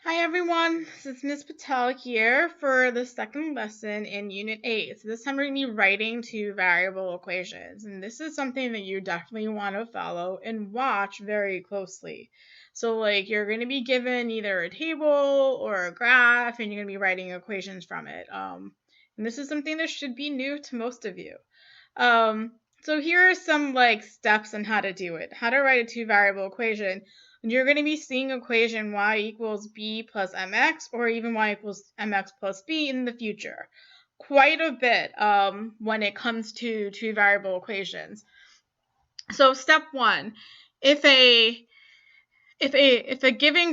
Hi everyone, this is Ms. Patel here for the second lesson in Unit 8. So this time we're going to be writing two variable equations, and this is something that you definitely want to follow and watch very closely. So you're going to be given either a table or a graph, and you're going to be writing equations from it. And this is something that should be new to most of you. So here are some steps on how to do it, how to write a two variable equation. You're going to be seeing equation y equals b plus mx or even y equals mx plus b in the future. Quite a bit when it comes to two variable equations. So step one, if given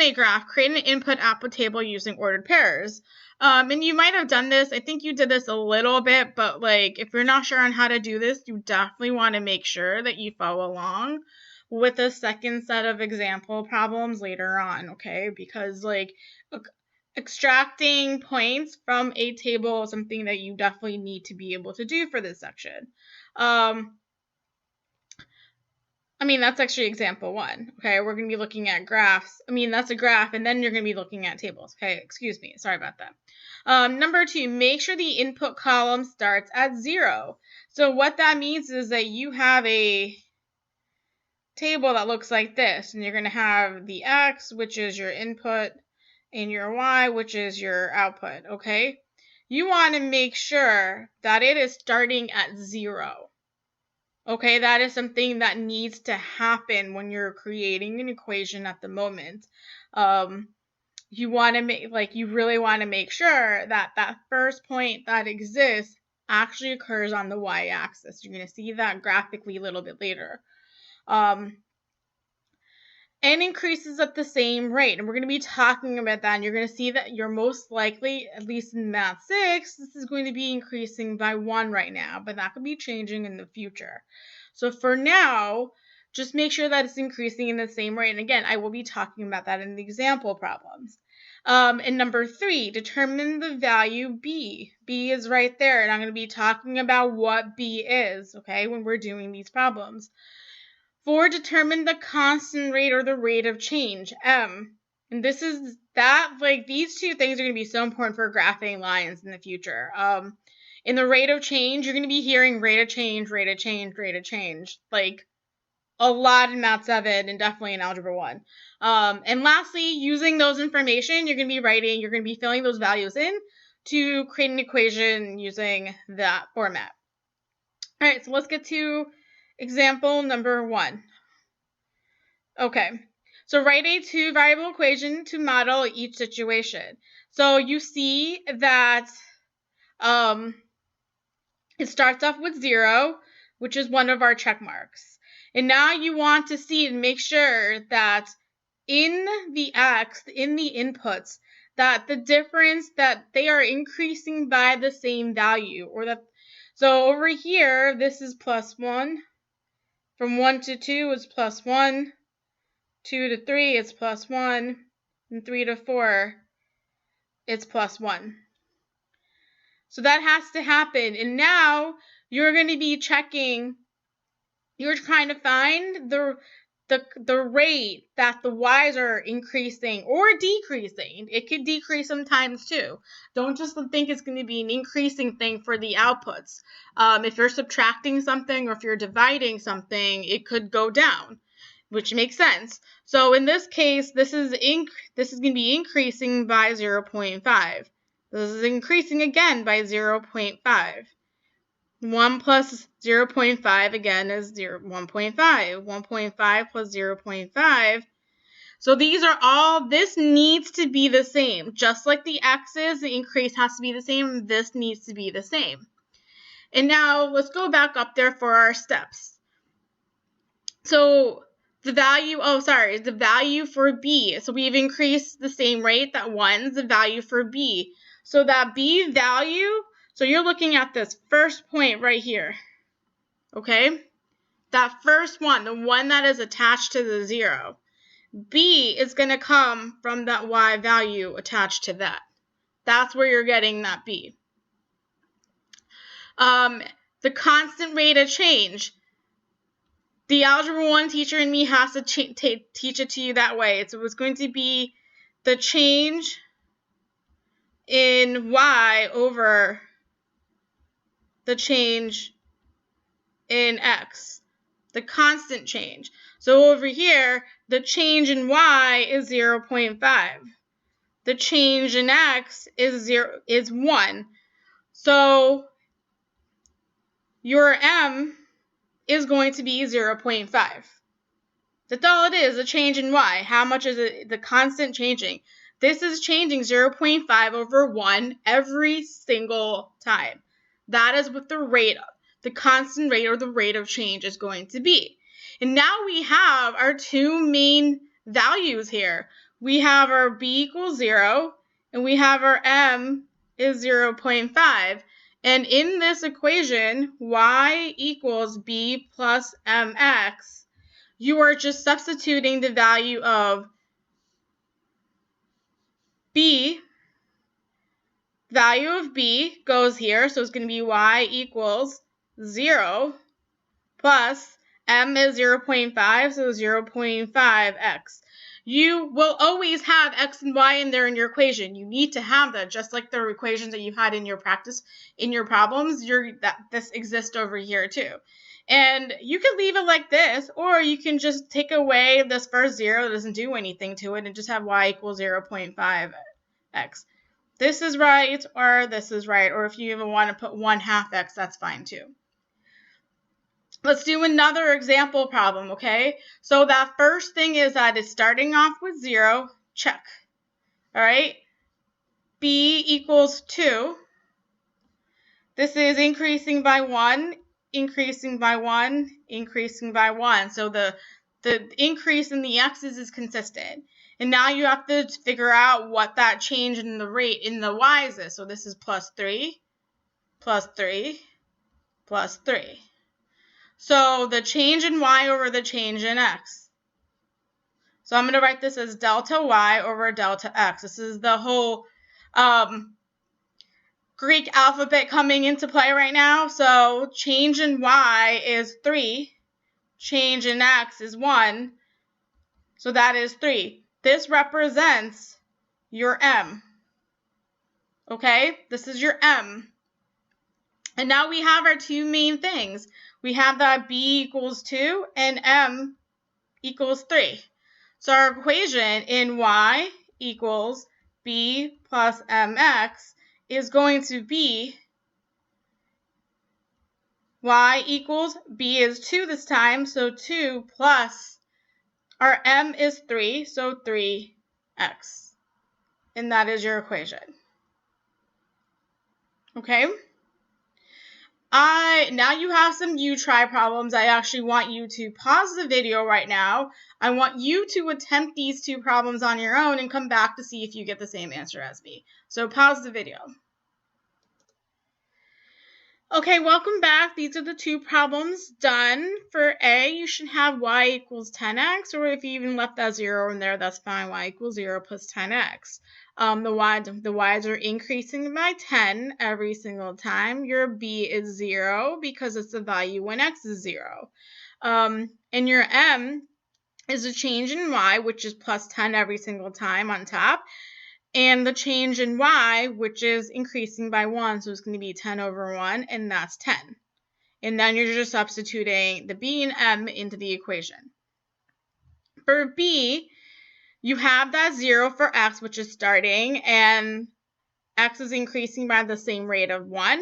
a graph, create an input-output table using ordered pairs. And you might have done this. I think you did this a little bit, but if you're not sure on how to do this, you definitely want to make sure that you follow along with a second set of example problems later on, okay? Because extracting points from a table is something that you definitely need to be able to do for this section. That's actually example one. Okay, we're going to be looking at graphs. That's a graph, and then you're going to be looking at tables. Okay, excuse me. Sorry about that. Number two, make sure the input column starts at 0. So what that means is that you have a table that looks like this, and you're going to have the x, which is your input, and your y, which is your output. Okay, you want to make sure that it is starting at 0. Okay, that is something that needs to happen when you're creating an equation at the moment. You want to you really want to make sure that that first point that exists actually occurs on the y-axis. You're going to see that graphically a little bit later. And increases at the same rate. And we're going to be talking about that. And you're going to see that you're most likely, at least in Math 6, this is going to be increasing by 1 right now. But that could be changing in the future. So for now, just make sure that it's increasing in the same rate. And again, I will be talking about that in the example problems. And number 3, determine the value b. B is right there. And I'm going to be talking about what b is, okay, when we're doing these problems. 4, determine the constant rate or the rate of change, m. And this is that, these two things are going to be so important for graphing lines in the future. In the rate of change, you're going to be hearing rate of change, rate of change, rate of change. A lot in Math 7 and definitely in Algebra 1. And lastly, using those information, you're going to be filling those values in to create an equation using that format. All right, so let's get to example number 1. Okay, so write a two variable equation to model each situation. So you see that it starts off with 0, which is one of our check marks. And now you want to see and make sure that in the x, in the inputs, that the difference that they are increasing by the same value, or that, so over here, this is plus 1. From 1 to 2 is plus 1. 2 to 3 is plus 1. And 3 to 4, it's plus 1. So that has to happen. And now you're going to be checking, you're trying to find the rate that the y's are increasing or decreasing. It could decrease sometimes too. Don't just think it's going to be an increasing thing for the outputs. If you're subtracting something or if you're dividing something, it could go down, which makes sense. So in this case, this is going to be increasing by 0.5. This is increasing again by 0.5. 1 plus 0.5 again is 1.5. 1.5 plus 0.5. So these are all, this needs to be the same. Just like the x's, the increase has to be the same. This needs to be the same. And now let's go back up there for our steps. So the value for b. So we've increased the same rate that 1's the value for b. So that b value, so you're looking at this first point right here, okay? That first one, the one that is attached to the 0. B is going to come from that y value attached to that. That's where you're getting that b. The constant rate of change. the Algebra 1 teacher in me has to teach it to you that way. So it's going to be the change in y over the change in x, the constant change. So over here, the change in y is 0.5. The change in x is 1. So your m is going to be 0.5. That's all it is, a change in y. How much is it? The constant changing. This is changing 0.5 over 1 every single time. That is what the constant rate or the rate of change is going to be. And now we have our two main values here. We have our b equals 0, and we have our m is 0.5. And in this equation, y equals b plus mx, you are just substituting the value of b. Value of b goes here, so it's going to be y equals 0 plus m is 0.5, so 0.5x. You will always have x and y in there in your equation. You need to have that, just like the equations that you had in your practice, in your problems. This exists over here too. And you can leave it like this, or you can just take away this first 0 that doesn't do anything to it and just have y equals 0.5x. This is right, or this is right, or if you even want to put 1/2 x, that's fine too. Let's do another example problem, okay? So that first thing is that it's starting off with 0, check. All right? B equals 2. This is increasing by 1, increasing by 1, increasing by 1. So the increase in the x's is consistent. And now you have to figure out what that change in the rate in the y's is. So this is plus 3, plus 3, plus 3. So the change in y over the change in x. So I'm going to write this as delta y over delta x. This is the whole Greek alphabet coming into play right now. So change in y is 3. Change in x is 1. So that is 3. This represents your m. Okay? This is your m. And now we have our two main things. We have that b equals 2 and m equals 3. So our equation in y equals b plus mx is going to be y equals b is 2 this time, so 2 plus our m is 3, so 3x. And that is your equation. Okay? Now you have some you try problems. I actually want you to pause the video right now. I want you to attempt these two problems on your own and come back to see if you get the same answer as me. So pause the video. Okay, welcome back. These are the two problems done. For A, you should have y equals 10x, or if you even left that 0 in there, that's fine. Y equals 0 plus 10x. The y's are increasing by 10 every single time. Your b is 0 because it's the value when x is 0. And your m is a change in y, which is plus 10 every single time on top. And the change in y, which is increasing by 1, so it's going to be 10 over 1, and that's 10. And then you're just substituting the b and m into the equation. For b, you have that 0 for x, which is starting, and x is increasing by the same rate of 1.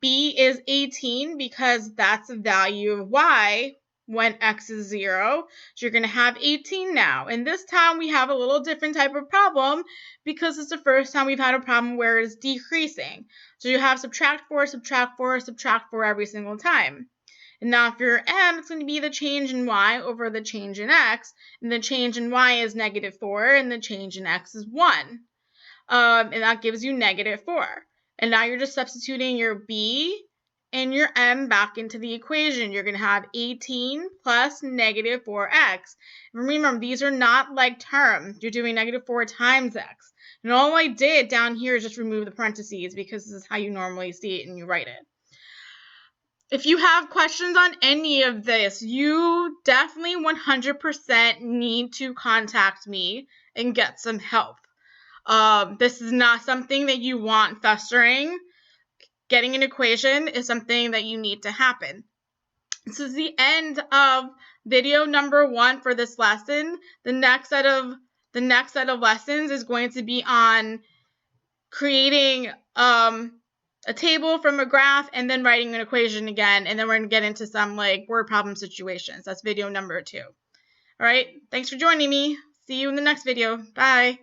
B is 18 because that's the value of y when x is 0. So you're going to have 18 now. And this time we have a little different type of problem because it's the first time we've had a problem where it's decreasing. So you have subtract 4, subtract 4, subtract 4 every single time. And now for your m, it's going to be the change in y over the change in x. And the change in y is -4 and the change in x is 1. And that gives you -4. And now you're just substituting your b and your m back into the equation. You're going to have 18 plus -4x. And remember, these are not like terms. You're doing -4 times x. And all I did down here is just remove the parentheses because this is how you normally see it and you write it. If you have questions on any of this, you definitely 100% need to contact me and get some help. This is not something that you want festering. Getting an equation is something that you need to happen. This is the end of video number 1 for this lesson. The next set of lessons is going to be on creating a table from a graph and then writing an equation again, and then we're going to get into some like word problem situations. That's video number 2. All right, thanks for joining me. See you in the next video. Bye.